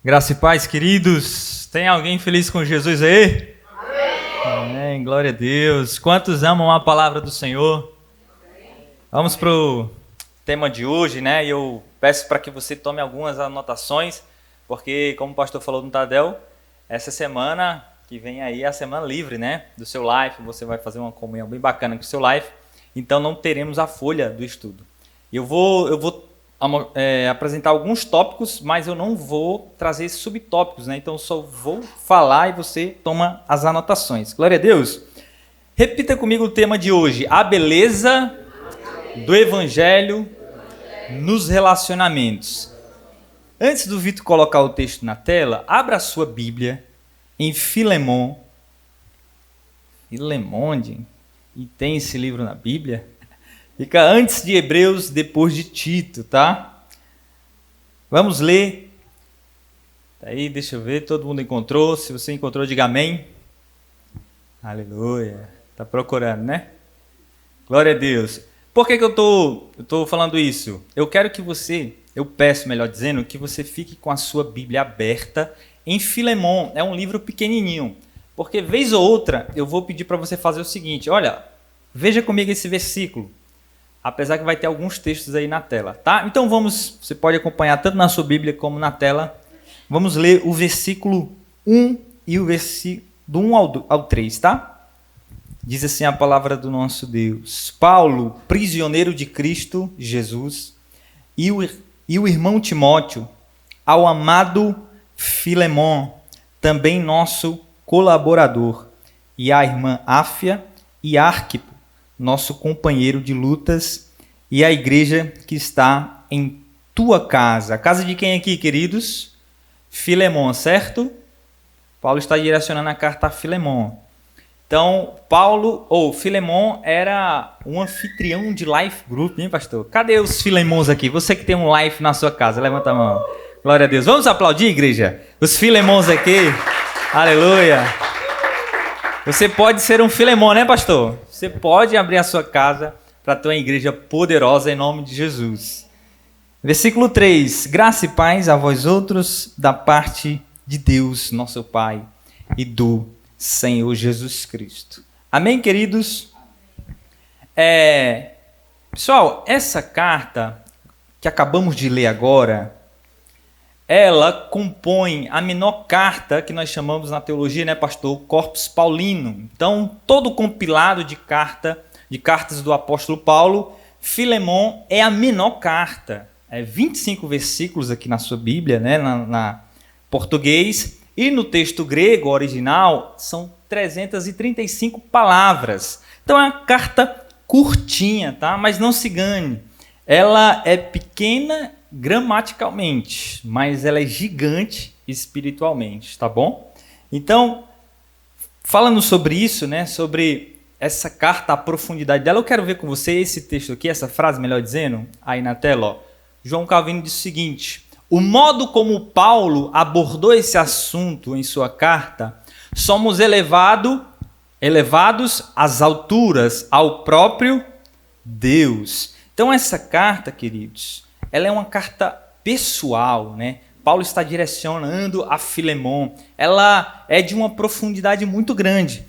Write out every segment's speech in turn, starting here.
Graça e paz, queridos. Tem alguém feliz com Jesus aí? Amém. Glória a Deus. Quantos amam a palavra do Senhor? Vamos para o tema de hoje, né? E eu peço para que você tome algumas anotações, porque, como o pastor falou no Tadel, essa semana que vem aí é a semana livre, né? Do seu life. Você vai fazer uma comunhão bem bacana com o seu life. Então não teremos a folha do estudo. Eu vou apresentar alguns tópicos, mas eu não vou trazer subtópicos, né? Então eu só vou falar e você toma as anotações. Glória a Deus. Repita comigo o tema de hoje: a beleza do Evangelho nos relacionamentos. Antes do Vitor colocar o texto na tela, abra a sua Bíblia em Filemon. Filemonde? E tem esse livro na Bíblia? Fica antes de Hebreus, depois de Tito, tá? Vamos ler. Aí, deixa eu ver, todo mundo encontrou. Se você encontrou, diga amém. Aleluia. Tá procurando, né? Glória a Deus. Por que eu tô falando isso? Eu peço, melhor dizendo, que você fique com a sua Bíblia aberta em Filemon. É um livro pequenininho. Porque, vez ou outra, eu vou pedir para você fazer o seguinte. Olha, veja comigo esse versículo. Apesar que vai ter alguns textos aí na tela, tá? Então você pode acompanhar tanto na sua Bíblia como na tela. Vamos ler o versículo 1 e o versículo do 1 ao 3, tá? Diz assim a palavra do nosso Deus. Paulo, prisioneiro de Cristo Jesus, e o irmão Timóteo, ao amado Filemon, também nosso colaborador, e a irmã Áfia e Arquipo, nosso companheiro de lutas, e a igreja que está em tua casa. A casa de quem aqui, queridos? Filemon, certo? Paulo está direcionando a carta a Filemon. Então, Filemon era um anfitrião de life group, hein, pastor? Cadê os Filemons aqui? Você que tem um life na sua casa, levanta a mão. Glória a Deus. Vamos aplaudir, igreja? Os Filemons aqui. Aleluia. Você pode ser um Filemon, né, pastor? Você pode abrir a sua casa para ter uma igreja poderosa em nome de Jesus. Versículo 3. Graça e paz a vós outros da parte de Deus, nosso Pai, e do Senhor Jesus Cristo. Amém, queridos? Pessoal, essa carta que acabamos de ler agora, ela compõe a menor carta que nós chamamos na teologia, né, pastor? O Corpus Paulino. Então, todo o compilado de cartas do apóstolo Paulo, Filemon é a menor carta. 25 versículos aqui na sua Bíblia, né, na português. E no texto grego original, são 335 palavras. Então, é uma carta curtinha, tá? Mas não se engane. Ela é pequena gramaticalmente, mas ela é gigante espiritualmente, tá bom? Então, falando sobre isso, né, sobre essa carta, a profundidade dela, eu quero ver com você esse texto aqui, essa frase, melhor dizendo, aí na tela, ó. João Calvino diz o seguinte: o modo como Paulo abordou esse assunto em sua carta, somos elevados às alturas, ao próprio Deus. Então, essa carta, queridos, ela é uma carta pessoal, né? Paulo está direcionando a Filemon. Ela é de uma profundidade muito grande.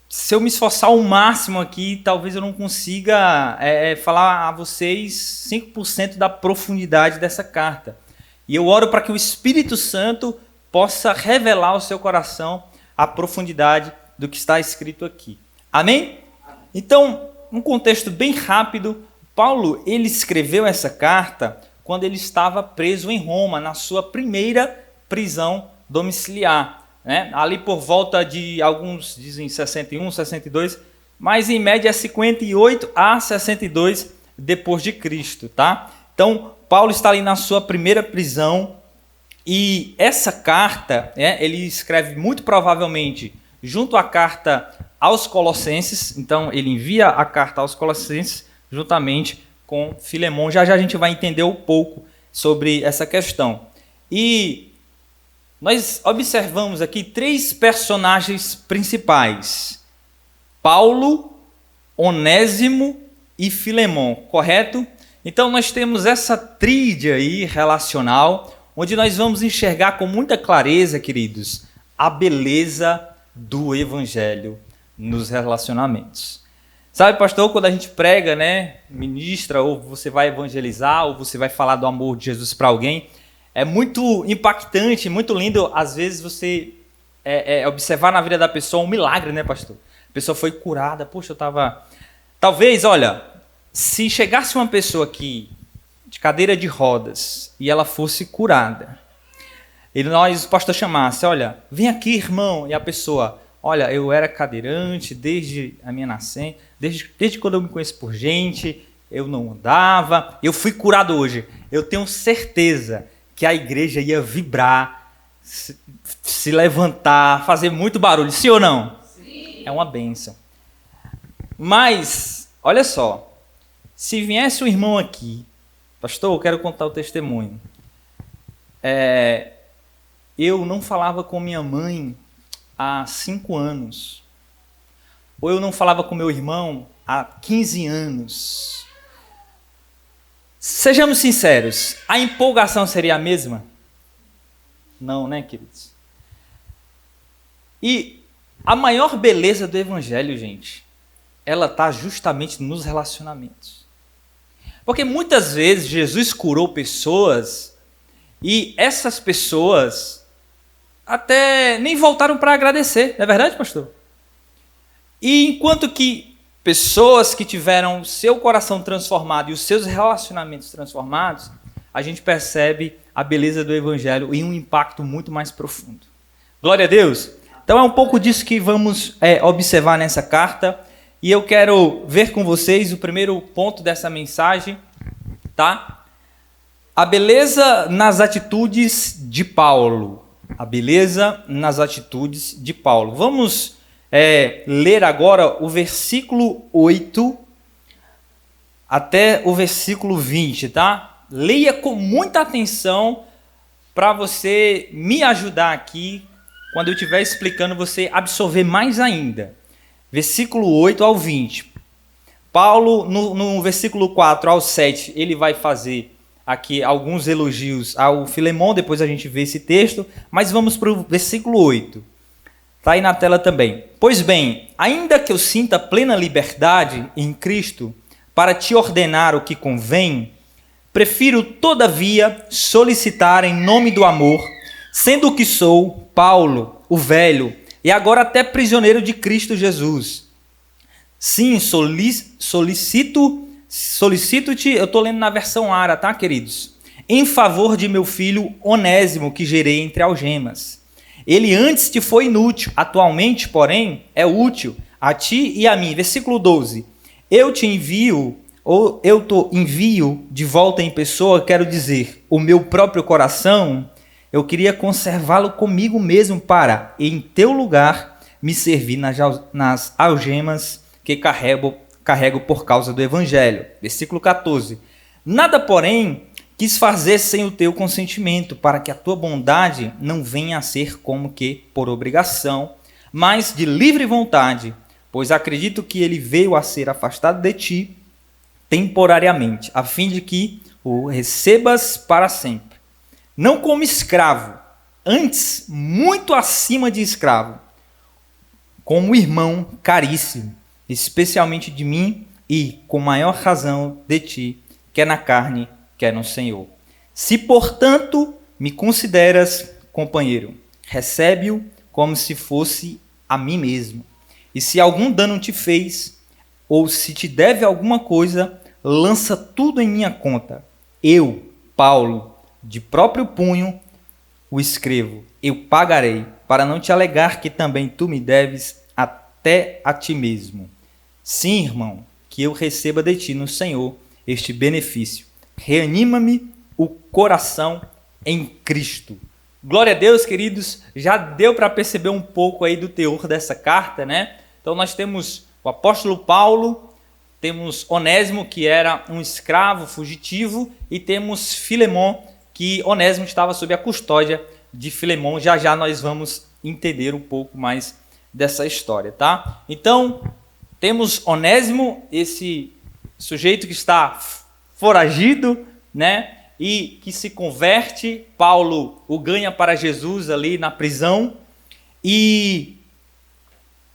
Se eu me esforçar ao máximo aqui, talvez eu não consiga falar a vocês 5% da profundidade dessa carta. E eu oro para que o Espírito Santo possa revelar ao seu coração a profundidade do que está escrito aqui. Amém? Então, um contexto bem rápido. Paulo, ele escreveu essa carta quando ele estava preso em Roma, na sua primeira prisão domiciliar, né? Ali por volta de, alguns dizem 61, 62, mas em média é 58 a 62 depois de Cristo, tá? Então, Paulo está ali na sua primeira prisão e essa carta, ele escreve muito provavelmente junto à carta aos Colossenses. Então, ele envia a carta aos Colossenses juntamente com Filemon. Já a gente vai entender um pouco sobre essa questão. E nós observamos aqui 3 personagens principais: Paulo, Onésimo e Filemon, correto? Então nós temos essa tríade aí relacional, onde nós vamos enxergar com muita clareza, queridos, a beleza do evangelho nos relacionamentos. Sabe, pastor, quando a gente prega, né, ministra, ou você vai evangelizar, ou você vai falar do amor de Jesus para alguém, é muito impactante, muito lindo, às vezes, você observar na vida da pessoa um milagre, né, pastor? A pessoa foi curada, poxa, eu estava... Talvez, olha, se chegasse uma pessoa aqui de cadeira de rodas e ela fosse curada, e o pastor chamasse, olha, vem aqui, irmão, e a pessoa, olha, eu era cadeirante desde a minha nascença, desde quando eu me conheço por gente, eu não andava, eu fui curado hoje. Eu tenho certeza que a igreja ia vibrar, se levantar, fazer muito barulho, sim ou não? Sim. É uma bênção. Mas, olha só, se viesse um irmão aqui, pastor, eu quero contar o testemunho. Eu não falava com minha mãe há 5 anos. Ou eu não falava com meu irmão há 15 anos. Sejamos sinceros, a empolgação seria a mesma? Não, né, queridos? E a maior beleza do evangelho, gente, ela está justamente nos relacionamentos. Porque muitas vezes Jesus curou pessoas e essas pessoas até nem voltaram para agradecer, não é verdade, pastor? E enquanto que pessoas que tiveram seu coração transformado e os seus relacionamentos transformados, a gente percebe a beleza do evangelho e um impacto muito mais profundo. Glória a Deus! Então é um pouco disso que vamos observar nessa carta. E eu quero ver com vocês o primeiro ponto dessa mensagem, tá? A beleza nas atitudes de Paulo. A beleza nas atitudes de Paulo. Vamos ler agora o versículo 8 até o versículo 20, tá? Leia com muita atenção para você me ajudar aqui, quando eu estiver explicando, você absorver mais ainda. Versículo 8 ao 20. Paulo, no versículo 4 ao 7, ele vai fazer aqui alguns elogios ao Filemon, depois a gente vê esse texto, mas vamos para o versículo 8. Está aí na tela também. Pois bem, ainda que eu sinta plena liberdade em Cristo para te ordenar o que convém, prefiro, todavia, solicitar em nome do amor, sendo o que sou, Paulo, o velho, e agora até prisioneiro de Cristo Jesus. Sim, solicito-te, eu estou lendo na versão Ara, tá, queridos? Em favor de meu filho Onésimo, que gerei entre algemas. Ele antes te foi inútil, atualmente, porém, é útil a ti e a mim. Versículo 12. Eu te envio, ou eu te envio de volta em pessoa, quero dizer, o meu próprio coração. Eu queria conservá-lo comigo mesmo para, em teu lugar, me servir nas algemas que carrego por causa do Evangelho. Versículo 14. Nada, porém, quis fazer sem o teu consentimento, para que a tua bondade não venha a ser como que por obrigação, mas de livre vontade, pois acredito que ele veio a ser afastado de ti temporariamente, a fim de que o recebas para sempre. Não como escravo, antes muito acima de escravo, como irmão caríssimo, especialmente de mim e com maior razão de ti, quer na carne, quer no Senhor. Se, portanto, me consideras companheiro, recebe-o como se fosse a mim mesmo. E se algum dano te fez, ou se te deve alguma coisa, lança tudo em minha conta. Eu, Paulo, de próprio punho, o escrevo. Eu pagarei, para não te alegar que também tu me deves até a ti mesmo. Sim, irmão, que eu receba de ti no Senhor este benefício. Reanima-me o coração em Cristo. Glória a Deus, queridos. Já deu para perceber um pouco aí do teor dessa carta, né? Então nós temos o apóstolo Paulo, temos Onésimo, que era um escravo fugitivo, e temos Filemon, que Onésimo estava sob a custódia de Filemon. Já já nós vamos entender um pouco mais dessa história, tá? Então, temos Onésimo, esse sujeito que está foragido, né? E que se converte, Paulo o ganha para Jesus ali na prisão. E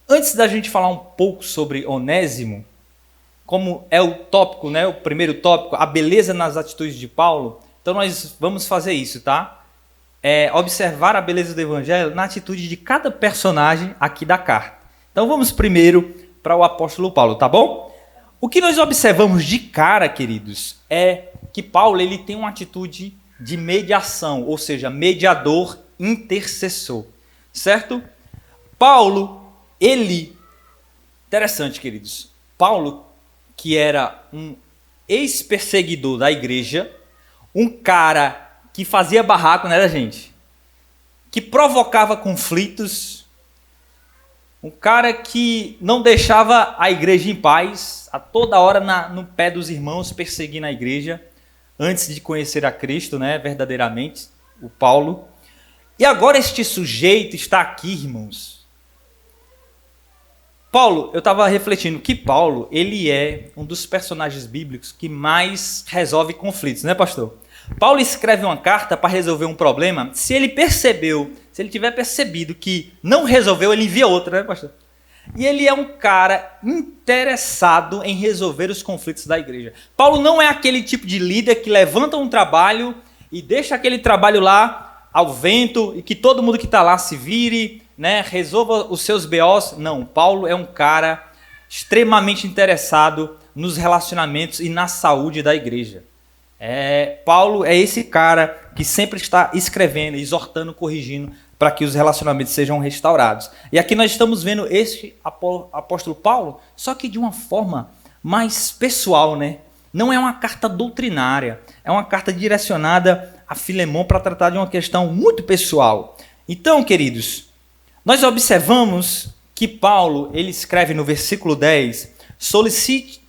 antes da gente falar um pouco sobre Onésimo, como é o tópico, né, o primeiro tópico, a beleza nas atitudes de Paulo, então nós vamos fazer isso, tá? Observar a beleza do evangelho na atitude de cada personagem aqui da carta. Então vamos primeiro para o apóstolo Paulo, tá bom? O que nós observamos de cara, queridos, é que Paulo ele tem uma atitude de mediação, ou seja, mediador, intercessor, certo? Paulo, interessante, queridos, Paulo, que era um ex-perseguidor da igreja, um cara que fazia barraco, né, gente? Que provocava conflitos, um cara que não deixava a igreja em paz, a toda hora no pé dos irmãos, perseguindo a igreja, antes de conhecer a Cristo, né, verdadeiramente, o Paulo. E agora este sujeito está aqui, irmãos. Paulo, eu estava refletindo que Paulo, ele é um dos personagens bíblicos que mais resolve conflitos, né, pastor? Paulo escreve uma carta para resolver um problema. Se ele tiver percebido que não resolveu, ele envia outra, né, pastor? E ele é um cara interessado em resolver os conflitos da igreja. Paulo não é aquele tipo de líder que levanta um trabalho e deixa aquele trabalho lá ao vento e que todo mundo que está lá se vire, né, resolva os seus BOs. Não, Paulo é um cara extremamente interessado nos relacionamentos e na saúde da igreja. Paulo é esse cara que sempre está escrevendo, exortando, corrigindo para que os relacionamentos sejam restaurados. E aqui nós estamos vendo esse apóstolo Paulo, só que de uma forma mais pessoal, né? Não é uma carta doutrinária, é uma carta direcionada a Filemão para tratar de uma questão muito pessoal. Então, queridos, nós observamos que Paulo, ele escreve no versículo 10,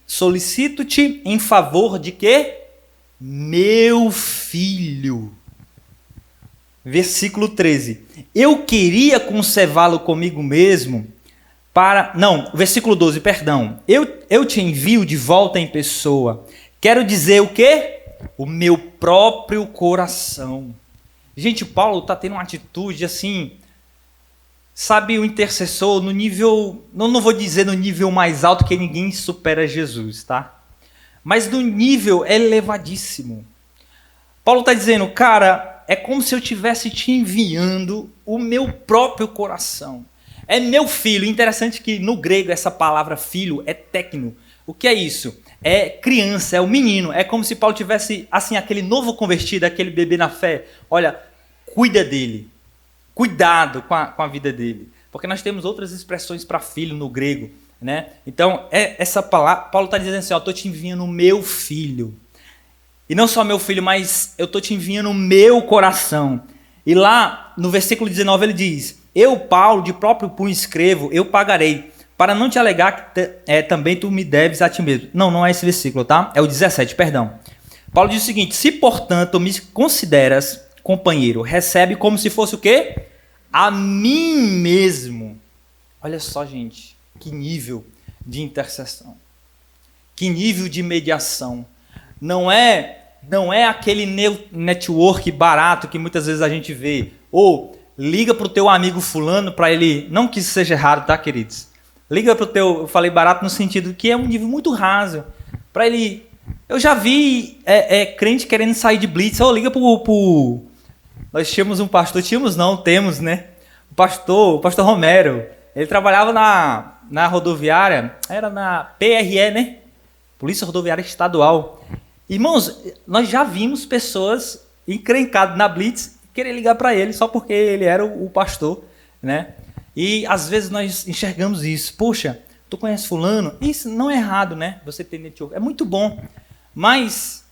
solicito-te em favor de quê? Meu filho. Versículo 13. Eu queria conservá-lo comigo mesmo para... Não, versículo 12, perdão. Eu te envio de volta em pessoa. Quero dizer o quê? O meu próprio coração. Gente, Paulo está tendo uma atitude assim... Sabe, o intercessor no nível... Não vou dizer no nível mais alto, que ninguém supera Jesus, tá? Mas no nível elevadíssimo. Paulo está dizendo, cara, é como se eu estivesse te enviando o meu próprio coração. É meu filho. Interessante que no grego essa palavra filho é técnico. O que é isso? É criança, é o menino. É como se Paulo tivesse, assim, aquele novo convertido, aquele bebê na fé. Olha, cuida dele. Cuidado com a vida dele. Porque nós temos outras expressões para filho no grego, né? Então, essa palavra, Paulo está dizendo assim, ó, eu estou te enviando o meu filho. E não só meu filho, mas eu estou te enviando o meu coração. E lá, no versículo 19, ele diz, eu, Paulo, de próprio punho escrevo, eu pagarei, para não te alegar que também tu me deves a ti mesmo. Não é esse versículo, tá? É o 17, perdão. Paulo diz o seguinte, se, portanto, me consideras companheiro, recebe como se fosse o quê? A mim mesmo. Olha só, gente, que nível de intercessão. Que nível de mediação. Não é aquele network barato que muitas vezes a gente vê. Ou liga para o teu amigo fulano para ele... Não que isso seja errado, tá, queridos? Liga para o teu... Eu falei barato no sentido que é um nível muito raso. Para ele... Eu já vi crente querendo sair de blitz. Ou liga pro... Nós tínhamos um pastor... Temos, né? O pastor Romero. Ele trabalhava na rodoviária. Era na PRE, né? Polícia Rodoviária Estadual. Irmãos, nós já vimos pessoas encrencadas na blitz querer ligar para ele só porque ele era o pastor, né? E às vezes nós enxergamos isso. Poxa, tu conhece fulano? Isso não é errado, né? Você ter network. É muito bom. Mas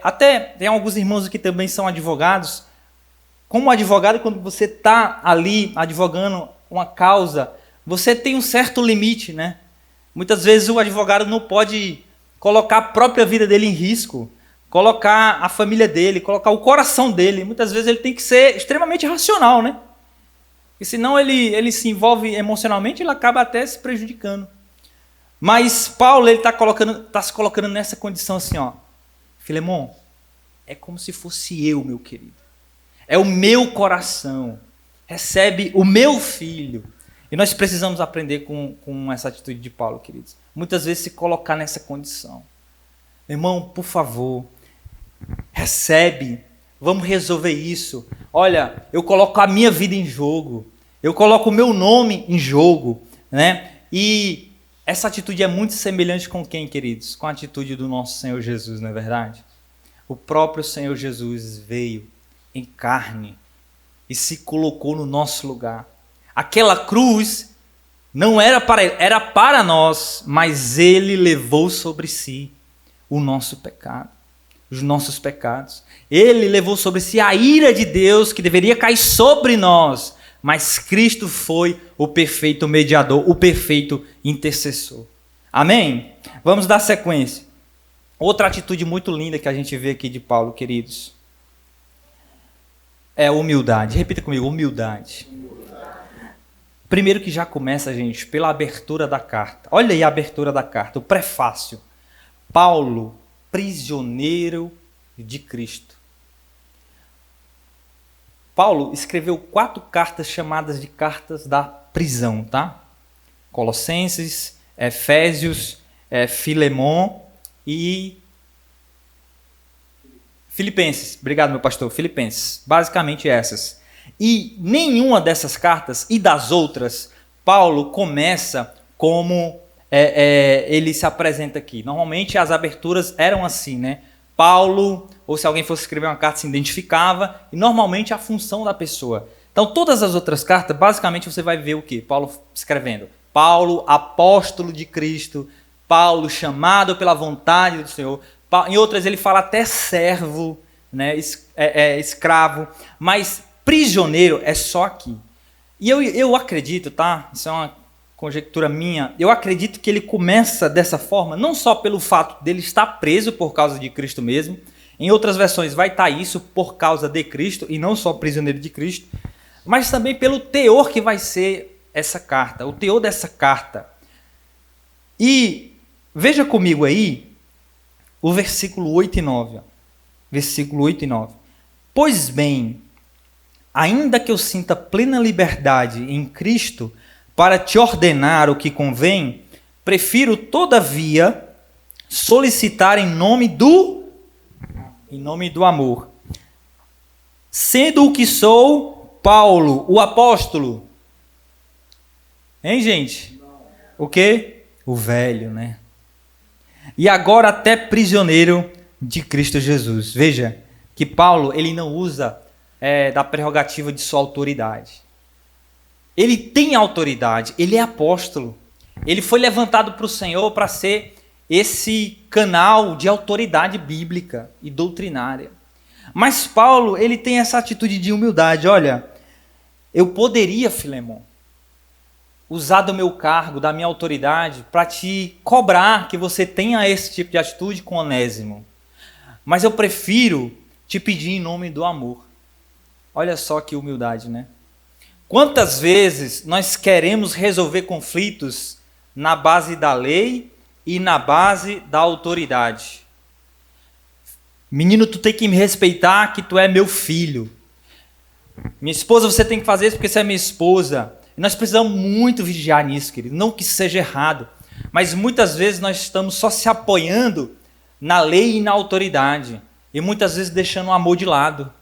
até tem alguns irmãos aqui também são advogados. Como advogado, quando você está ali advogando uma causa, você tem um certo limite, né? Muitas vezes o advogado não pode colocar a própria vida dele em risco, colocar a família dele, colocar o coração dele. Muitas vezes ele tem que ser extremamente racional, né? E senão ele se envolve emocionalmente, ele acaba até se prejudicando. Mas Paulo ele está se colocando nessa condição assim, ó. Filemão, é como se fosse eu, meu querido. É o meu coração. Recebe o meu filho. E nós precisamos aprender com essa atitude de Paulo, queridos. Muitas vezes se colocar nessa condição. Irmão, por favor, recebe. Vamos resolver isso. Olha, eu coloco a minha vida em jogo. Eu coloco o meu nome em jogo, né? E essa atitude é muito semelhante com quem, queridos? Com a atitude do nosso Senhor Jesus, não é verdade? O próprio Senhor Jesus veio em carne e se colocou no nosso lugar. Aquela cruz não era para ele, era para nós, mas ele levou sobre si o nosso pecado, os nossos pecados. Ele levou sobre si a ira de Deus que deveria cair sobre nós, mas Cristo foi o perfeito mediador, o perfeito intercessor. Amém? Vamos dar sequência. Outra atitude muito linda que a gente vê aqui de Paulo, queridos, é a humildade. Repita comigo, humildade. Primeiro que já começa, gente, pela abertura da carta. Olha aí a abertura da carta, o prefácio. Paulo, prisioneiro de Cristo. Paulo escreveu 4 cartas chamadas de cartas da prisão, tá? Colossenses, Efésios, Filemon e Filipenses. Obrigado, meu pastor. Filipenses. Basicamente essas. E nenhuma dessas cartas e das outras, Paulo começa como ele se apresenta aqui. Normalmente as aberturas eram assim, né? Paulo, ou se alguém fosse escrever uma carta, se identificava, e normalmente a função da pessoa. Então todas as outras cartas, basicamente você vai ver o quê? Paulo escrevendo. Paulo, apóstolo de Cristo. Paulo, chamado pela vontade do Senhor. Em outras ele fala até servo, né? Escravo, mas prisioneiro é só aqui. E eu acredito, tá? Isso é uma conjectura minha. Eu acredito que ele começa dessa forma, não só pelo fato dele estar preso por causa de Cristo mesmo. Em outras versões vai estar isso por causa de Cristo e não só prisioneiro de Cristo, mas também pelo teor que vai ser essa carta, o teor dessa carta. E veja comigo aí o versículo 8 e 9. Ó. Versículo 8 e 9. Pois bem, ainda que eu sinta plena liberdade em Cristo para te ordenar o que convém, prefiro, todavia, solicitar em nome do amor. Sendo o que sou, Paulo, o apóstolo. Hein, gente? O quê? O velho, né? E agora até prisioneiro de Cristo Jesus. Veja que Paulo, ele não usa da prerrogativa de sua autoridade. Ele tem autoridade, ele é apóstolo. Ele foi levantado para o Senhor para ser esse canal de autoridade bíblica e doutrinária. Mas Paulo, ele tem essa atitude de humildade. Olha, eu poderia, Filemon, usar do meu cargo, da minha autoridade, para te cobrar que você tenha esse tipo de atitude com Onésimo. Mas eu prefiro te pedir em nome do amor. Olha só que humildade, né? Quantas vezes nós queremos resolver conflitos na base da lei e na base da autoridade? Menino, tu tem que me respeitar que tu é meu filho. Minha esposa, você tem que fazer isso porque você é minha esposa. E nós precisamos muito vigiar nisso, querido. Não que isso seja errado, mas muitas vezes nós estamos só se apoiando na lei e na autoridade. E muitas vezes deixando o amor de lado.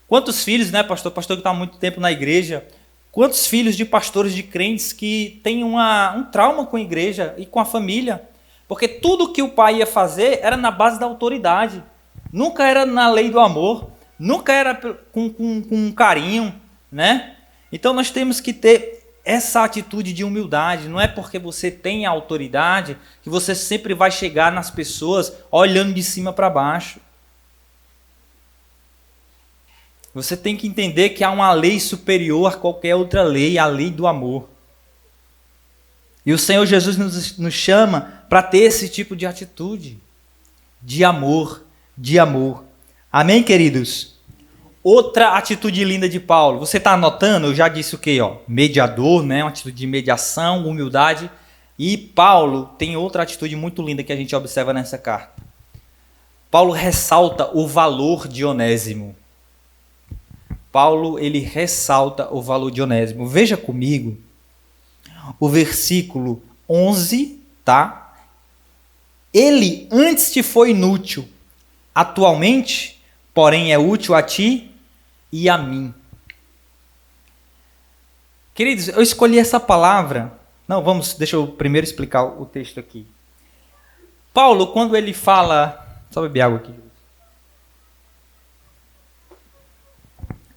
Quantos filhos, né, pastor? Pastor que está há muito tempo na igreja. Quantos filhos de pastores, de crentes que têm um trauma com a igreja e com a família? Porque tudo que o pai ia fazer era na base da autoridade. Nunca era na lei do amor. Nunca era com carinho, né? Então nós temos que ter essa atitude de humildade. Não é porque você tem a autoridade que você sempre vai chegar nas pessoas olhando de cima para baixo. Você tem que entender que há uma lei superior a qualquer outra lei, a lei do amor. E o Senhor Jesus nos chama para ter esse tipo de atitude, de amor, de amor. Amém, queridos? Outra atitude linda de Paulo. Você está anotando? Eu já disse o quê? Ó, mediador, né? Uma atitude de mediação, humildade. E Paulo tem outra atitude muito linda que a gente observa nessa carta. Paulo ressalta o valor de Onésimo. Paulo, ele ressalta o valor de Onésimo. Veja comigo o versículo 11, tá? Ele antes te foi inútil, atualmente, porém é útil a ti e a mim. Queridos, eu escolhi essa palavra. Não, deixa eu primeiro explicar o texto aqui. Paulo, quando ele fala... Só beber água aqui.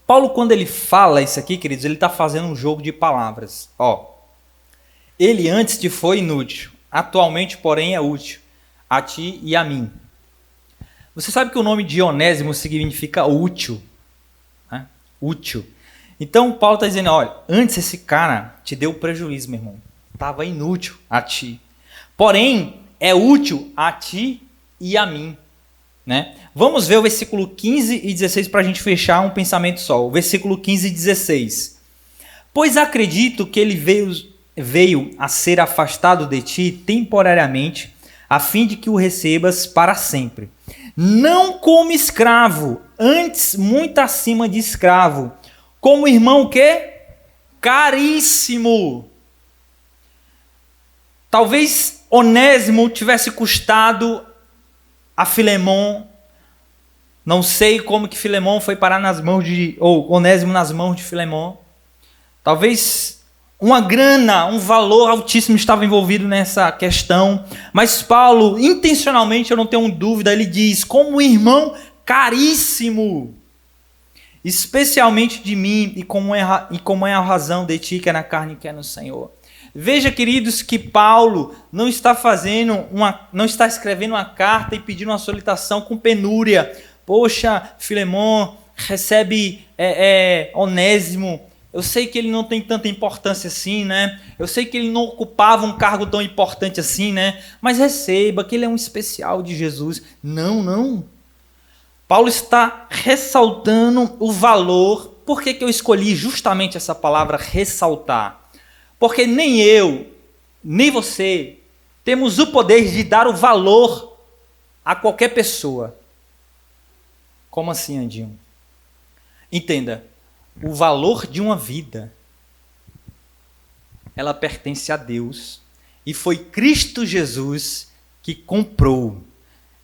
Paulo, quando ele fala isso aqui, queridos, ele está fazendo um jogo de palavras. Ele antes te foi inútil, atualmente, porém, é útil a ti e a mim. Você sabe que o nome de Onésimo significa útil, né? Útil. Então, Paulo está dizendo, olha, antes esse cara te deu prejuízo, meu irmão. Estava inútil a ti. Porém, é útil a ti e a mim. Né? Vamos ver o versículo 15 e 16 para a gente fechar um pensamento só. O versículo 15 e 16. Pois acredito que ele veio a ser afastado de ti temporariamente, a fim de que o recebas para sempre. Não como escravo, antes muito acima de escravo. Como irmão que? Caríssimo. Talvez Onésimo tivesse custado a Filemon, não sei como que Filemon foi parar nas mãos ou Onésimo nas mãos de Filemon. Talvez uma grana, um valor altíssimo estava envolvido nessa questão. Mas Paulo, intencionalmente, eu não tenho dúvida, ele diz, como irmão caríssimo, especialmente de mim, e como é a razão de ti, que é na carne, que é no Senhor. Veja, queridos, que Paulo não está escrevendo uma carta e pedindo uma solicitação com penúria. Poxa, Filemon, recebe Onésimo. Eu sei que ele não tem tanta importância assim, né? Eu sei que ele não ocupava um cargo tão importante assim, né? Mas receba, que ele é um especial de Jesus. Não. Paulo está ressaltando o valor. Por que eu escolhi justamente essa palavra ressaltar? Porque nem eu, nem você, temos o poder de dar o valor a qualquer pessoa. Como assim, Andinho? Entenda, o valor de uma vida, ela pertence a Deus. E foi Cristo Jesus que comprou.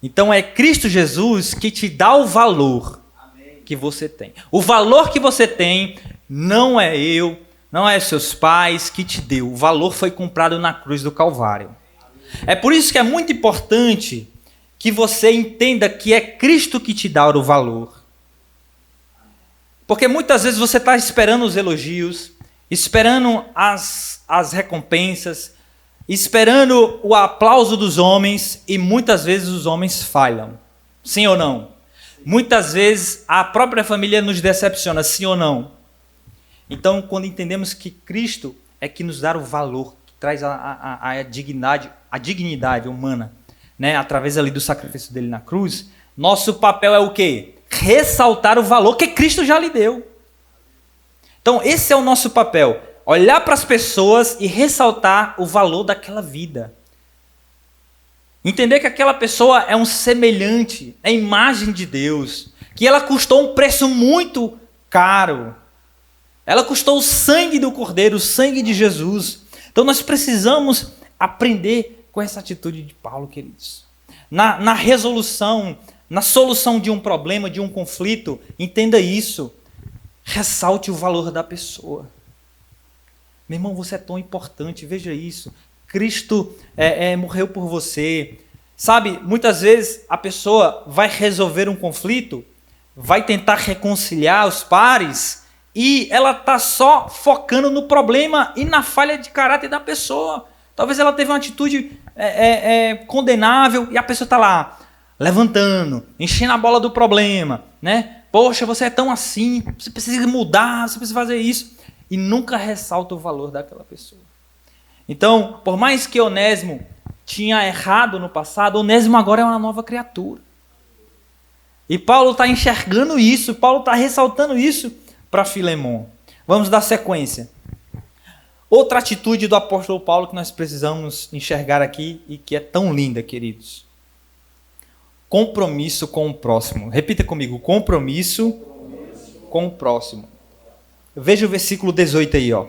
Então é Cristo Jesus que te dá o valor que você tem. O valor que você tem não é eu, não é seus pais que te deu. O valor foi comprado na cruz do Calvário. É por isso que é muito importante que você entenda que é Cristo que te dá o valor. Porque muitas vezes você está esperando os elogios, esperando as recompensas, esperando o aplauso dos homens, e muitas vezes os homens falham. Sim ou não? Muitas vezes a própria família nos decepciona, sim ou não? Então, quando entendemos que Cristo é que nos dá o valor, que traz a dignidade humana, né, através ali do sacrifício dele na cruz, nosso papel é o quê? Ressaltar o valor que Cristo já lhe deu. Então, esse é o nosso papel. Olhar para as pessoas e ressaltar o valor daquela vida. Entender que aquela pessoa é um semelhante, é imagem de Deus, que ela custou um preço muito caro. Ela custou o sangue do Cordeiro, o sangue de Jesus. Então nós precisamos aprender com essa atitude de Paulo, queridos. Na resolução, na solução de um problema, de um conflito, entenda isso. Ressalte o valor da pessoa. Meu irmão, você é tão importante, veja isso. Cristo morreu por você. Sabe, muitas vezes a pessoa vai resolver um conflito, vai tentar reconciliar os pares, e ela está só focando no problema e na falha de caráter da pessoa. Talvez ela teve uma atitude condenável e a pessoa está lá, levantando, enchendo a bola do problema, né? Poxa, você é tão assim, você precisa mudar, você precisa fazer isso. E nunca ressalta o valor daquela pessoa. Então, por mais que Onésimo tinha errado no passado, Onésimo agora é uma nova criatura. E Paulo está enxergando isso, Paulo está ressaltando isso para Filemon. Vamos dar sequência. Outra atitude do apóstolo Paulo que nós precisamos enxergar aqui e que é tão linda, queridos. compromisso com o próximo. Repita comigo, compromisso com o próximo. Veja o versículo 18 aí, ó.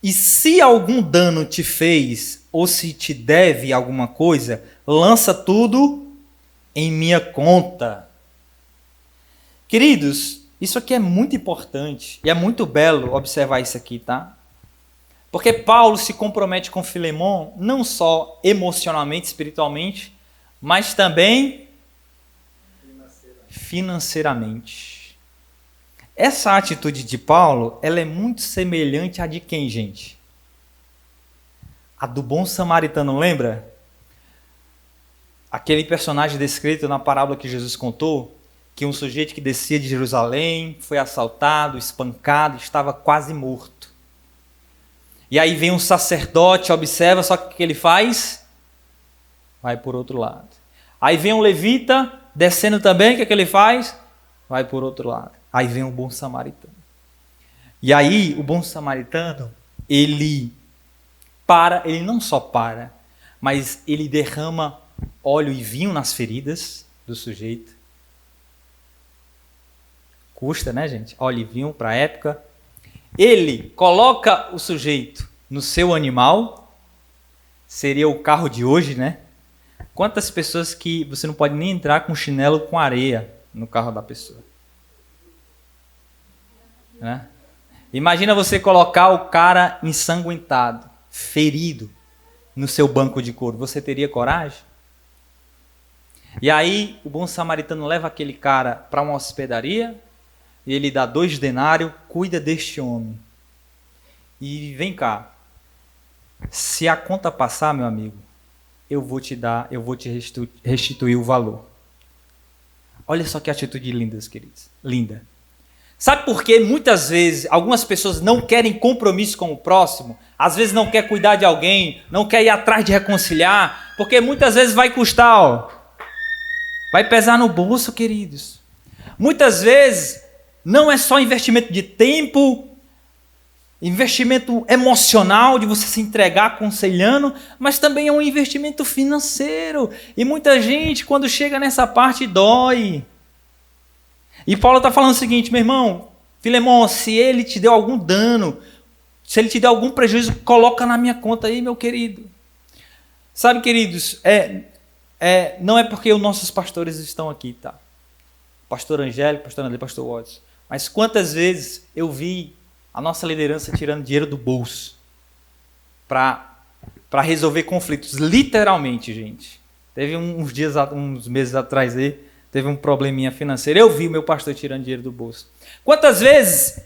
E se algum dano te fez, ou se te deve alguma coisa, lança tudo em minha conta. Queridos, isso aqui é muito importante e é muito belo observar isso aqui, tá? Porque Paulo se compromete com Filemon não só emocionalmente, espiritualmente, mas também financeiramente. Essa atitude de Paulo, ela é muito semelhante à de quem, gente? A do bom samaritano, lembra? Aquele personagem descrito na parábola que Jesus contou, que um sujeito que descia de Jerusalém, foi assaltado, espancado, estava quase morto. E aí vem um sacerdote, observa, só que o que ele faz? Vai por outro lado. Aí vem um levita, descendo também, o que ele faz? Vai por outro lado. Aí vem um bom samaritano. E aí o bom samaritano, ele não só para, mas ele derrama óleo e vinho nas feridas do sujeito. Custa, né, gente? Óleo e vinho para a época. Ele coloca o sujeito no seu animal, seria o carro de hoje, né? Quantas pessoas que você não pode nem entrar com chinelo com areia no carro da pessoa? Né? Imagina você colocar o cara ensanguentado, ferido, no seu banco de couro. Você teria coragem? E aí o bom samaritano leva aquele cara para uma hospedaria e ele dá 2 denários, cuida deste homem. E vem cá, se a conta passar, meu amigo, eu vou te restituir o valor. Olha só que atitude linda, queridos. Linda. Sabe por que muitas vezes algumas pessoas não querem compromisso com o próximo? Às vezes não quer cuidar de alguém, não quer ir atrás de reconciliar, porque muitas vezes vai custar, ó, vai pesar no bolso, queridos. Muitas vezes não é só investimento de tempo, investimento emocional, de você se entregar aconselhando, mas também é um investimento financeiro. E muita gente, quando chega nessa parte, dói. E Paulo está falando o seguinte, meu irmão, Filemon, se ele te deu algum dano, se ele te deu algum prejuízo, coloca na minha conta aí, meu querido. Sabe, queridos, não é porque os nossos pastores estão aqui, tá? Pastor Angélico, pastor André, pastor Watts. Mas quantas vezes eu vi a nossa liderança tirando dinheiro do bolso para resolver conflitos, literalmente, gente. Teve uns meses atrás aí, teve um probleminha financeiro. Eu vi o meu pastor tirando dinheiro do bolso. Quantas vezes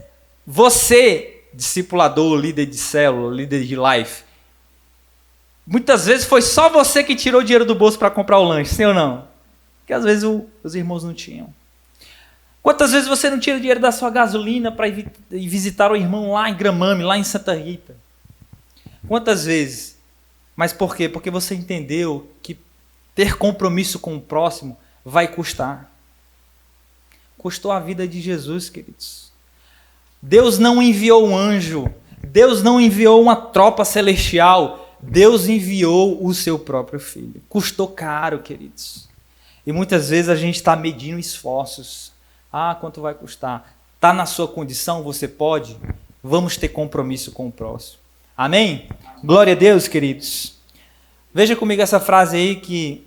você, discipulador, líder de célula, líder de life, muitas vezes foi só você que tirou dinheiro do bolso para comprar o lanche, sim ou não? Porque às vezes os irmãos não tinham. Quantas vezes você não tira dinheiro da sua gasolina para ir visitar o irmão lá em Gramame, lá em Santa Rita? Quantas vezes? Mas por quê? Porque você entendeu que ter compromisso com o próximo vai custar. Custou a vida de Jesus, queridos. Deus não enviou um anjo. Deus não enviou uma tropa celestial. Deus enviou o seu próprio filho. Custou caro, queridos. E muitas vezes a gente está medindo esforços. Quanto vai custar? Está na sua condição? Você pode? Vamos ter compromisso com o próximo. Amém? Glória a Deus, queridos. Veja comigo essa frase aí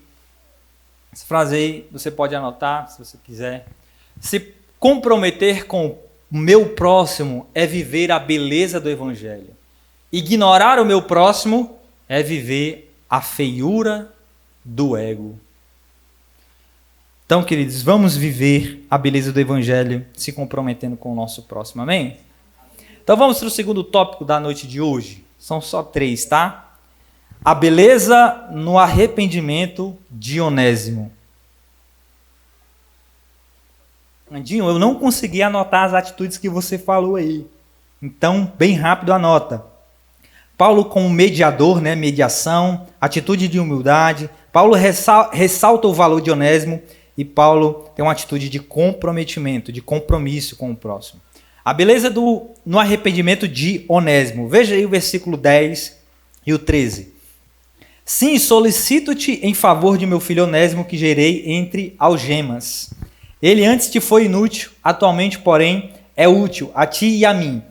essa frase aí você pode anotar, se você quiser. Se comprometer com o meu próximo é viver a beleza do Evangelho. Ignorar o meu próximo é viver a feiura do ego. Então, queridos, vamos viver a beleza do Evangelho se comprometendo com o nosso próximo. Amém? Então vamos para o segundo tópico da noite de hoje. São só 3, tá? A beleza no arrependimento de Onésimo. Andinho, eu não consegui anotar as atitudes que você falou aí. Então, bem rápido, anota. Paulo como mediador, né? Mediação, atitude de humildade. Paulo ressalta o valor de Onésimo e Paulo tem uma atitude de comprometimento, de compromisso com o próximo. A beleza no arrependimento de Onésimo. Veja aí o versículo 10 e o 13. Sim, solicito-te em favor de meu filho Onésimo, que gerei entre algemas. Ele antes te foi inútil, atualmente, porém, é útil a ti e a mim.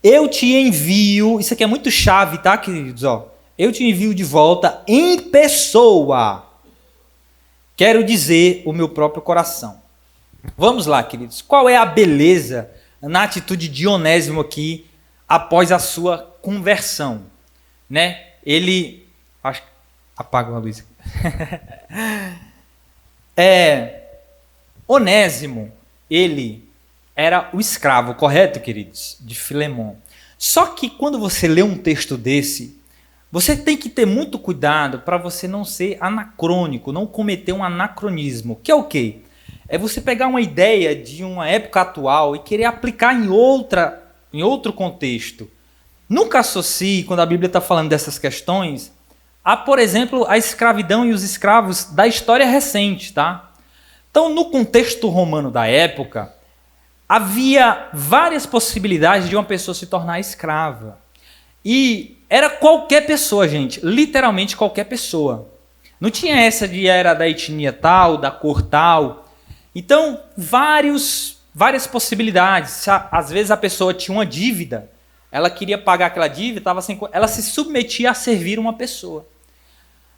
Eu te envio, isso aqui é muito chave, tá, queridos? Ó, eu te envio de volta em pessoa. Quero dizer o meu próprio coração. Vamos lá, queridos. Qual é a beleza na atitude de Onésimo aqui após a sua conversão? Né? Ele... Acho que apaga a luz. Onésimo, ele era o escravo, correto, queridos? De Filemon. Só que quando você lê um texto desse, você tem que ter muito cuidado para você não ser anacrônico, não cometer um anacronismo. Que é o quê? É você pegar uma ideia de uma época atual e querer aplicar em outro contexto. Nunca associe, quando a Bíblia está falando dessas questões, a, por exemplo, a escravidão e os escravos da história recente, tá? Então, no contexto romano da época, havia várias possibilidades de uma pessoa se tornar escrava. E era qualquer pessoa, gente, literalmente qualquer pessoa. Não tinha essa de era da etnia tal, da cor tal. Então, várias possibilidades. Às vezes a pessoa tinha uma dívida, ela queria pagar aquela dívida, ela se submetia a servir uma pessoa.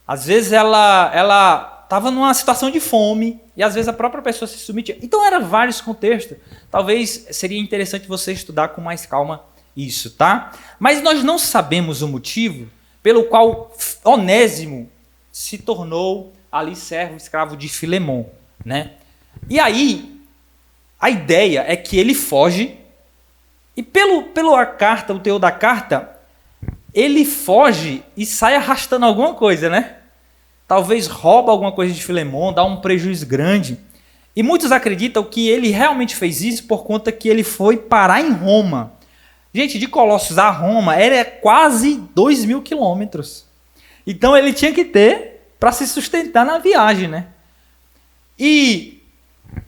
Às vezes ela estava numa situação de fome e às vezes a própria pessoa se submetia. Então eram vários contextos. Talvez seria interessante você estudar com mais calma isso, tá? Mas nós não sabemos o motivo pelo qual Onésimo se tornou ali servo, escravo de Filemon, né? E aí, a ideia é que ele foge e pela carta, o teor da carta, ele foge e sai arrastando alguma coisa, né? Talvez rouba alguma coisa de Filemon, dá um prejuízo grande. E muitos acreditam que ele realmente fez isso por conta que ele foi parar em Roma. Gente, de Colossos a Roma era quase 2.000 quilômetros. Então ele tinha que ter para se sustentar na viagem, né? E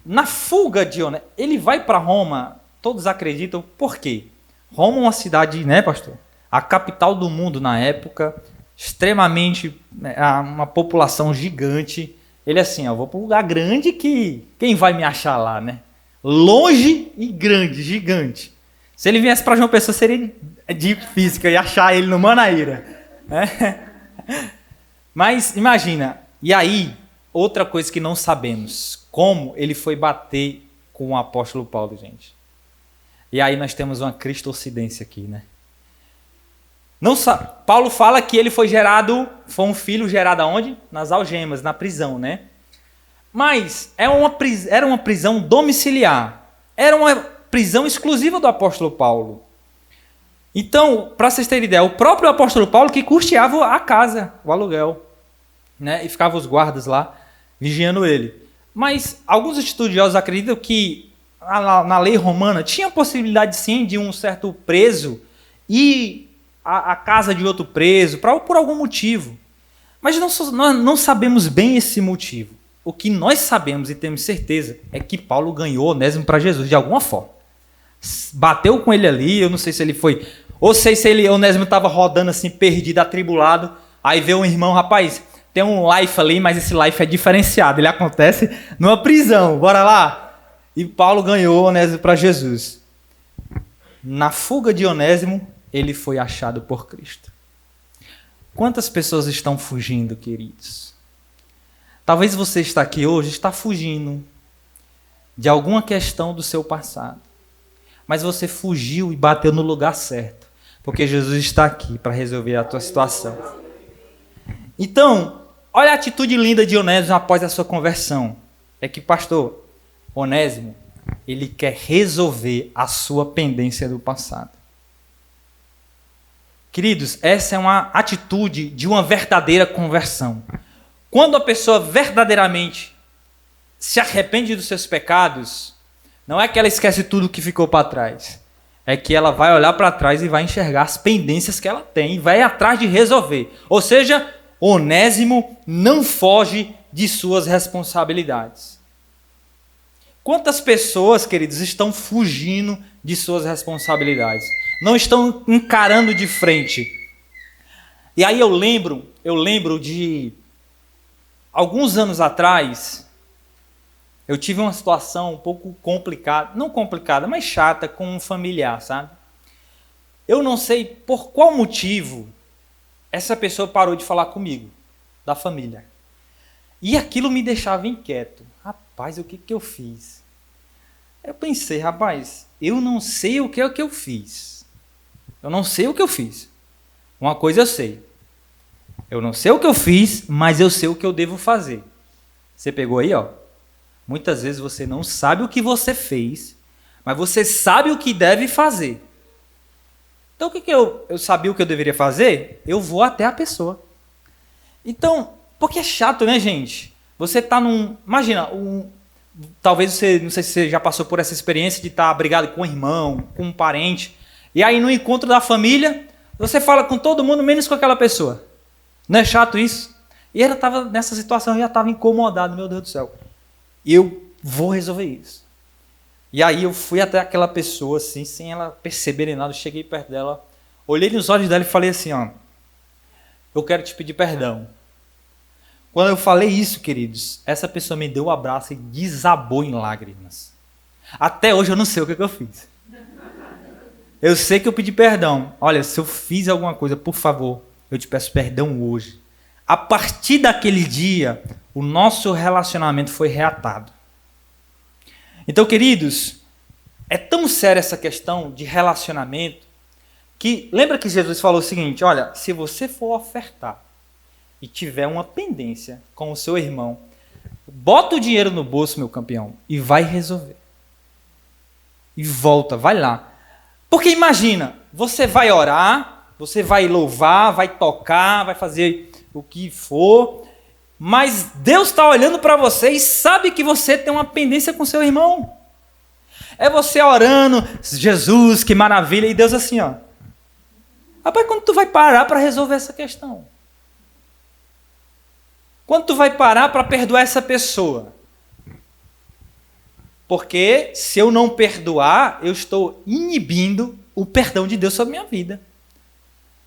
na fuga de Onésimo, ele vai para Roma, todos acreditam, por quê? Roma é uma cidade, né, pastor? A capital do mundo na época, extremamente, uma população gigante. Ele assim, eu vou para um lugar grande que quem vai me achar lá, né? Longe e grande, gigante. Se ele viesse para João Pessoa, seria difícil, que eu ia achar ele no Manaíra. Né? Mas imagina, e aí, outra coisa que não sabemos, como ele foi bater com o apóstolo Paulo, gente. E aí nós temos uma cristocidência aqui, né? Paulo fala que ele foi um filho gerado aonde? Nas algemas, na prisão, né? Mas era uma prisão domiciliar. Era uma prisão exclusiva do apóstolo Paulo. Então, para vocês terem ideia, o próprio apóstolo Paulo que custeava a casa, o aluguel, né? E ficavam os guardas lá, vigiando ele. Mas alguns estudiosos acreditam que na lei romana tinha a possibilidade sim de um certo preso ir à casa de outro preso, por algum motivo. Mas nós não sabemos bem esse motivo. O que nós sabemos e temos certeza é que Paulo ganhou Onésimo para Jesus de alguma forma. Bateu com ele ali, eu não sei se ele foi... Ou sei se Onésimo estava rodando assim, perdido, atribulado. Aí veio um irmão, rapaz, tem um life ali, mas esse life é diferenciado. Ele acontece numa prisão, bora lá. E Paulo ganhou Onésimo para Jesus. Na fuga de Onésimo, ele foi achado por Cristo. Quantas pessoas estão fugindo, queridos? Talvez você está aqui hoje, está fugindo de alguma questão do seu passado. Mas você fugiu e bateu no lugar certo. Porque Jesus está aqui para resolver a tua situação. Então, olha a atitude linda de Onésimo após a sua conversão. É que, pastor, Onésimo, ele quer resolver a sua pendência do passado. Queridos, essa é uma atitude de uma verdadeira conversão. Quando a pessoa verdadeiramente se arrepende dos seus pecados, não é que ela esquece tudo que ficou para trás. É que ela vai olhar para trás e vai enxergar as pendências que ela tem e vai atrás de resolver. Ou seja, Onésimo não foge de suas responsabilidades. Quantas pessoas, queridos, estão fugindo de suas responsabilidades? Não estão encarando de frente. E aí eu lembro eu lembro de alguns anos atrás, eu tive uma situação um pouco complicada, não complicada, mas chata com um familiar, sabe? Eu não sei por qual motivo essa pessoa parou de falar comigo, da família. E aquilo me deixava inquieto. Rapaz, o que eu fiz? Eu pensei, rapaz, eu não sei o que é que eu fiz. Eu não sei o que eu fiz. Uma coisa eu sei. Eu não sei o que eu fiz, mas eu sei o que eu devo fazer. Você pegou aí, ó? Muitas vezes você não sabe o que você fez, mas você sabe o que deve fazer. Então o que eu sabia o que eu deveria fazer? Eu vou até a pessoa. Então, porque é chato, né, gente? Você tá num... Imagina, talvez você, não sei se você já passou por essa experiência de estar brigado com um irmão, com um parente, e aí no encontro da família, você fala com todo mundo, menos com aquela pessoa. Não é chato isso? E ela estava nessa situação, já estava incomodado, meu Deus do céu. Eu vou resolver isso. E aí eu fui até aquela pessoa, assim, sem ela perceber nem nada, eu cheguei perto dela, olhei nos olhos dela e falei assim, ó, eu quero te pedir perdão. Quando eu falei isso, queridos, essa pessoa me deu um abraço e desabou em lágrimas. Até hoje eu não sei o que eu fiz. Eu sei que eu pedi perdão. Olha, se eu fiz alguma coisa, por favor, eu te peço perdão hoje. A partir daquele dia, o nosso relacionamento foi reatado. Então, queridos, é tão séria essa questão de relacionamento que, lembra que Jesus falou o seguinte, olha, se você for ofertar e tiver uma pendência com o seu irmão, bota o dinheiro no bolso, meu campeão, e vai resolver. E volta, vai lá. Porque imagina, você vai orar, você vai louvar, vai tocar, vai fazer o que for, mas Deus está olhando para você e sabe que você tem uma pendência com seu irmão. É você orando, Jesus, que maravilha, e Deus assim, ó. Rapaz, quando tu vai parar para resolver essa questão? Quando tu vai parar para perdoar essa pessoa? Porque se eu não perdoar, eu estou inibindo o perdão de Deus sobre a minha vida.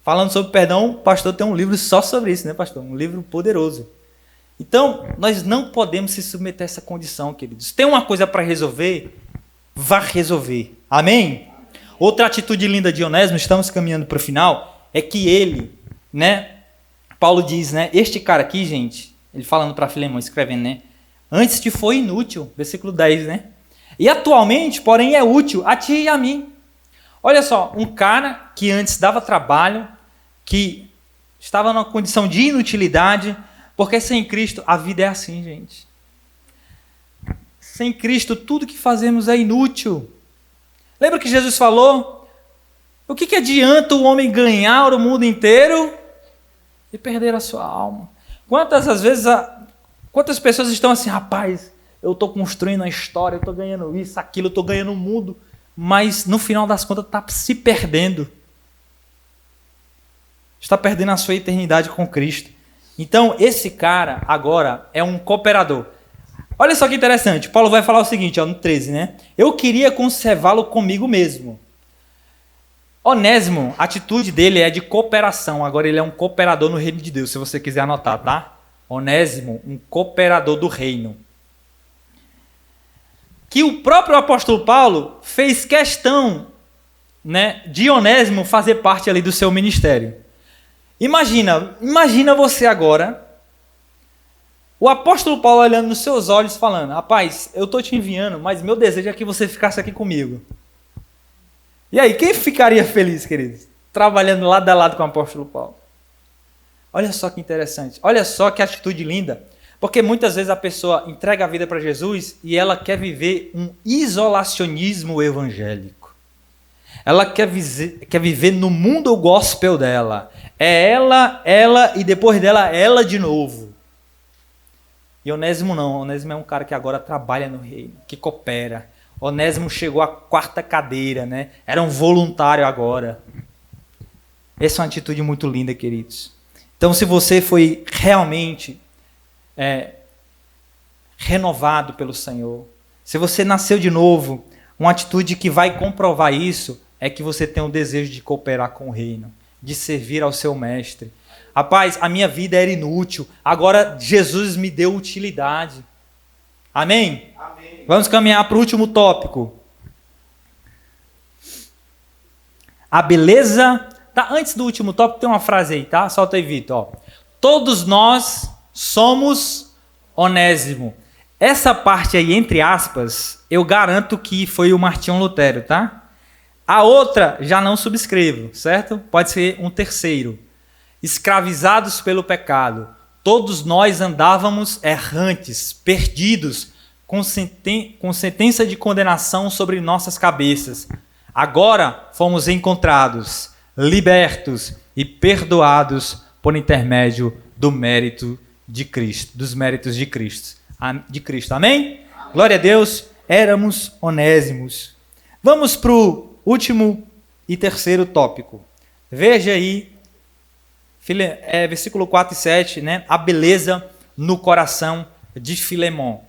Falando sobre perdão, o pastor tem um livro só sobre isso, né, pastor? Um livro poderoso. Então, nós não podemos se submeter a essa condição, queridos. Tem uma coisa para resolver, vá resolver. Amém? Outra atitude linda de Onésimo, estamos caminhando para o final, é que ele, né, Paulo diz, né, este cara aqui, gente, ele falando para Filemão, escrevendo, né, antes te foi inútil, versículo 10, né, e atualmente, porém, é útil a ti e a mim. Olha só, um cara que antes dava trabalho, que estava numa condição de inutilidade, porque sem Cristo a vida é assim, gente. Sem Cristo tudo que fazemos é inútil. Lembra que Jesus falou? O que adianta o homem ganhar o mundo inteiro e perder a sua alma? Quantas pessoas estão assim, rapaz, eu estou construindo uma história, eu estou ganhando isso, aquilo, eu estou ganhando o mundo, mas no final das contas está se perdendo. Está perdendo a sua eternidade com Cristo. Então, esse cara agora é um cooperador. Olha só que interessante, Paulo vai falar o seguinte, ó, no 13, né? Eu queria conservá-lo comigo mesmo. Onésimo, a atitude dele é de cooperação. Agora ele é um cooperador no reino de Deus, se você quiser anotar, tá? Onésimo, um cooperador do reino. Que o próprio apóstolo Paulo fez questão, né, de Onésimo fazer parte ali do seu ministério. Imagina você agora, o apóstolo Paulo olhando nos seus olhos falando, rapaz, eu estou te enviando, mas meu desejo é que você ficasse aqui comigo. E aí, quem ficaria feliz, queridos? Trabalhando lado a lado com o apóstolo Paulo. Olha só que interessante, olha só que atitude linda. Porque muitas vezes a pessoa entrega a vida para Jesus e ela quer viver um isolacionismo evangélico. Ela quer viver no mundo gospel dela. É ela e depois dela, ela de novo. E Onésimo não. Onésimo é um cara que agora trabalha no reino, que coopera. Onésimo chegou à 4ª cadeira, né? Era um voluntário agora. Essa é uma atitude muito linda, queridos. Então, se você foi realmente renovado pelo Senhor, se você nasceu de novo, uma atitude que vai comprovar isso é que você tem um desejo de cooperar com o reino, de servir ao seu mestre. Rapaz, a minha vida era inútil. Agora Jesus me deu utilidade. Amém? Amém. Vamos caminhar para o último tópico. A beleza... Tá, antes do último tópico tem uma frase aí, tá? Solta aí, Vitor. Ó. Todos nós somos Onésimo. Essa parte aí, entre aspas, eu garanto que foi o Martinho Lutero, tá? A outra já não subscrevo, certo? Pode ser um terceiro. Escravizados pelo pecado. Todos nós andávamos errantes, perdidos, com sentença de condenação sobre nossas cabeças. Agora fomos encontrados, libertos e perdoados por intermédio do mérito de Cristo, dos méritos de Cristo. Amém? Glória a Deus, éramos onésimos. Vamos para o último e terceiro tópico. Veja aí, versículo 4 e 7, né? A beleza no coração de Filemon.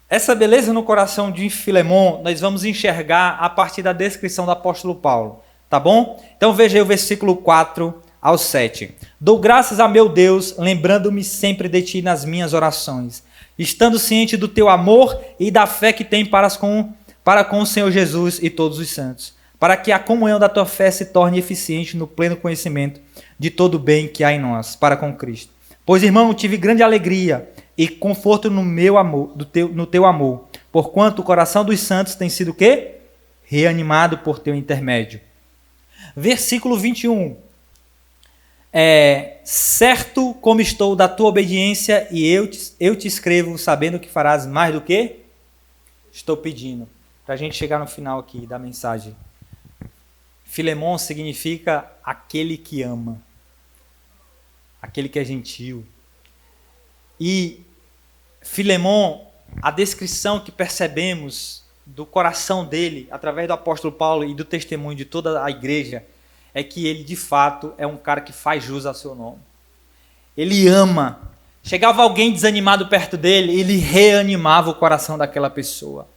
Essa beleza no coração de Filemon, nós vamos enxergar a partir da descrição do apóstolo Paulo, tá bom? Então veja aí o versículo 4 ao 7. Dou graças a meu Deus, lembrando-me sempre de ti nas minhas orações, estando ciente do teu amor e da fé que tem para com o Senhor Jesus e todos os santos, para que a comunhão da tua fé se torne eficiente no pleno conhecimento de todo o bem que há em nós, para com Cristo. Pois, irmão, tive grande alegria e conforto no meu amor, no teu amor, porquanto o coração dos santos tem sido o quê? Reanimado por teu intermédio. Versículo 21. Certo como estou da tua obediência, e eu te escrevo sabendo que farás mais do que estou pedindo. Para a gente chegar no final aqui da mensagem. Filemon significa aquele que ama, aquele que é gentil. E Filemon, a descrição que percebemos do coração dele, através do apóstolo Paulo e do testemunho de toda a igreja, é que ele de fato é um cara que faz jus ao seu nome. Ele ama. Chegava alguém desanimado perto dele, ele reanimava o coração daquela pessoa.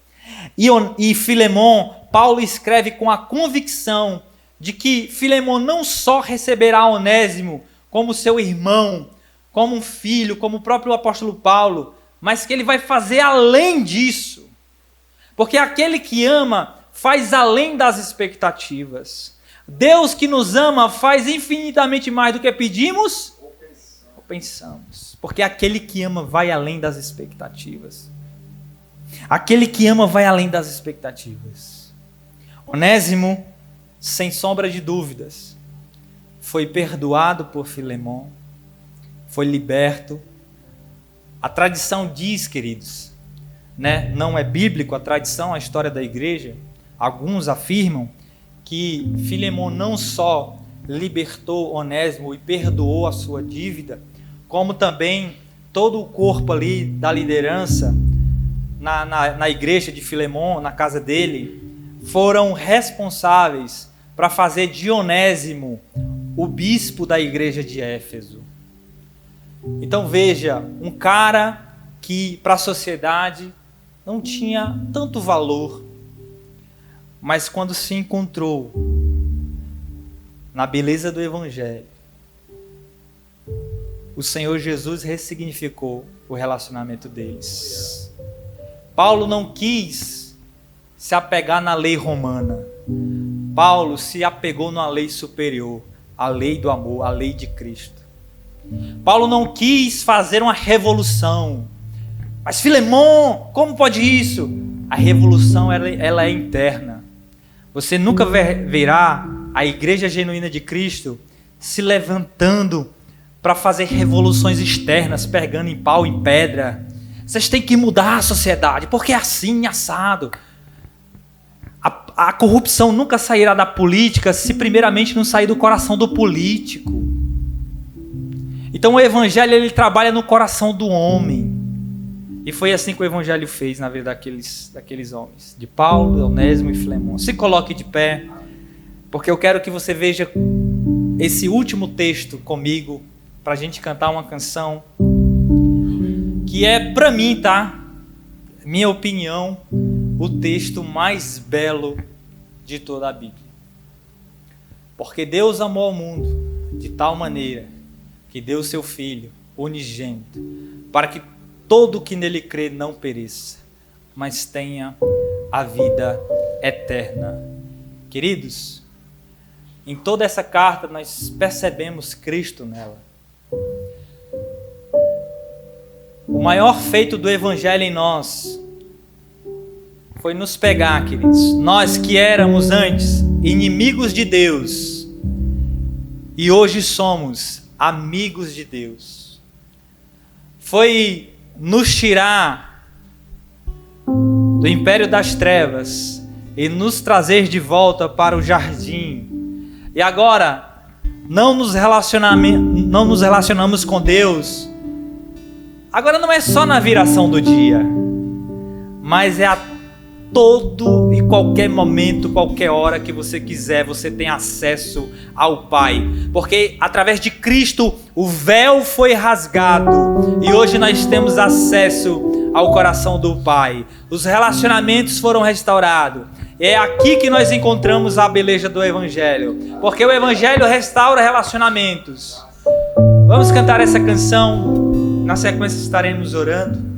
E Filemon, Paulo escreve com a convicção de que Filemon não só receberá Onésimo como seu irmão, como um filho, como o próprio apóstolo Paulo, mas que ele vai fazer além disso. Porque aquele que ama faz além das expectativas. Deus que nos ama faz infinitamente mais do que pedimos ou pensamos. Porque aquele que ama vai além das expectativas. Aquele que ama vai além das expectativas. Onésimo, sem sombra de dúvidas, foi perdoado por Filemon, foi liberto. A tradição diz, queridos, né? Não é bíblico a tradição, a história da igreja. Alguns afirmam que Filemon não só libertou Onésimo e perdoou a sua dívida, como também todo o corpo ali da liderança na igreja de Filemon, na casa dele, foram responsáveis para fazer de Onésimo o bispo da igreja de Éfeso. Então veja, um cara que para a sociedade não tinha tanto valor, mas quando se encontrou na beleza do Evangelho, o Senhor Jesus ressignificou o relacionamento deles. Paulo não quis se apegar na lei romana. Paulo se apegou na lei superior, a lei do amor, a lei de Cristo. Paulo não quis fazer uma revolução. Mas Filemon, como pode isso? A revolução ela é interna. Você nunca verá a igreja genuína de Cristo se levantando para fazer revoluções externas, pegando em pau, em pedra. Vocês têm que mudar a sociedade, porque é assim, assado. A corrupção nunca sairá da política se primeiramente não sair do coração do político. Então o evangelho ele trabalha no coração do homem. E foi assim que o evangelho fez na vida daqueles homens. De Paulo, Onésimo e Filemon. Se coloque de pé, porque eu quero que você veja esse último texto comigo, para a gente cantar uma canção que é, para mim, tá? Minha opinião, o texto mais belo de toda a Bíblia. Porque Deus amou o mundo de tal maneira que deu o seu Filho unigênito, para que todo que nele crê não pereça, mas tenha a vida eterna. Queridos, em toda essa carta nós percebemos Cristo nela. O maior feito do Evangelho em nós foi nos pegar, queridos. Nós que éramos antes inimigos de Deus e hoje somos amigos de Deus. Foi nos tirar do império das trevas e nos trazer de volta para o jardim. E agora não nos relacionamos com Deus. Agora não é só na viração do dia, mas é a todo e qualquer momento, qualquer hora que você quiser, você tem acesso ao Pai. Porque através de Cristo o véu foi rasgado e hoje nós temos acesso ao coração do Pai. Os relacionamentos foram restaurados. É aqui que nós encontramos a beleza do Evangelho, porque o Evangelho restaura relacionamentos. Vamos cantar essa canção, na sequência estaremos orando.